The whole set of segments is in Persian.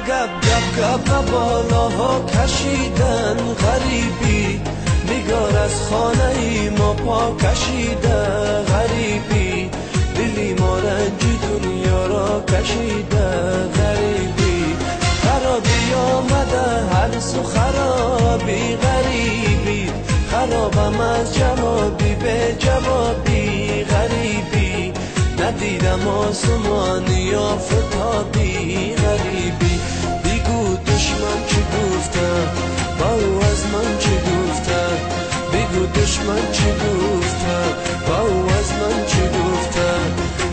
گپ گپ گپ و بالاها کشیدن غریبی، نگار از خانه ای ما پا کشیده غریبی، دلی ما رنجی دنیا را کشیده غریبی، خرابی آمده هر سو خرابی غریبی، خرابم از جوابی به جوابی غریبی، ندیدم آسمانی آفتابی غریبی، بگو دشمن چی گفته با او از من چی گفته، بگو دشمن چی گفته با او از من چی گفته،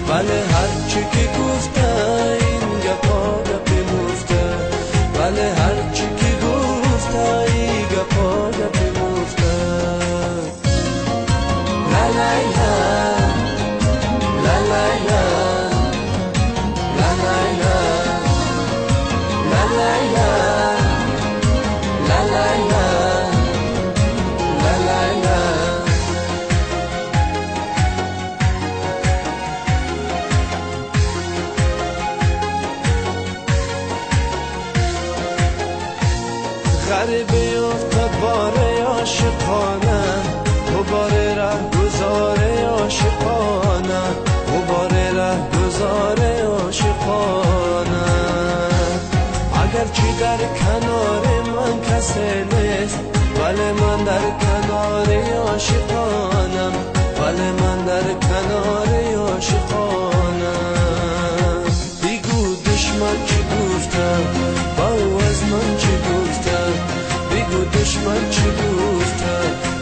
بله هر چی که گفته این گپا گپی مفته، بله هر چی که گفته این گپا گپی مفته. لا لا لا لا لا لا لا لا لا لا لا لا لا لا لا. غریبی افتاد باره عاشقانه، دوباره ره گذاره عاشقانه، دوباره ره گذاره عاشقانه، اگرچه در کنار من کسی نیست ولی من در کنار عاشقانم، ولی من در کنار عاشقانم، بگو دشمن چی گفته با او از من چی گفته، بگو دشمن چی گفته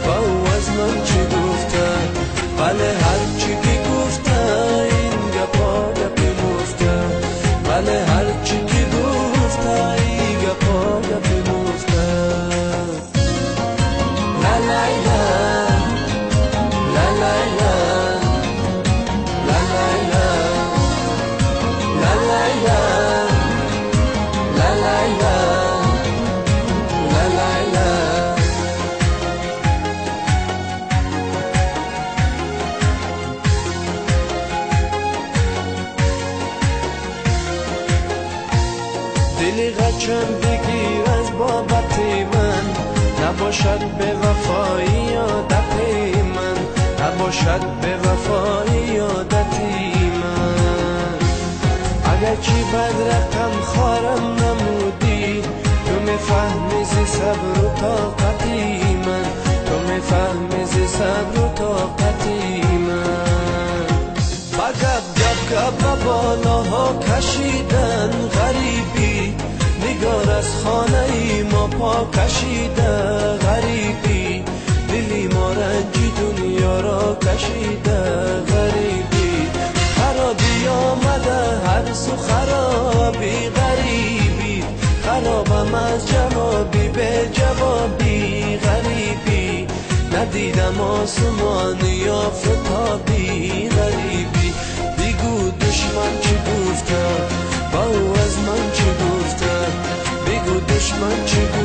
با او از من چی گفته، بله هر چی که گفته این گپا گپی مفته، بله هر چی که گفته این گپا گپی مفته. لا لا لا لا لا لا لا لا لا لا لا لا لا لا لا. دلی غچم بگیر از بابت من، نباشد به وفایی عادت من، نباشد به وفایی عادت من، اگرچه بد رقم خارم نمودی تو میفهمی ز صبر و طاقتی من، تو میفهمی ز صبر و طاقتی من، با گپ گپ گپ و بالاها کشیدن غریبی، نگار از خانه ای ما پا کشیده غریبی، دلی ما رنجی دنیا را کشیده غریبی، خرابی آمده هر سو خرابی غریبی، خرابم از جوابی به جوابی غریبی، ندیدم آسمانی آفتابی غریبی، بگو دشمن چی گفته با او از من چی گفته، بگو دشمن چی گفته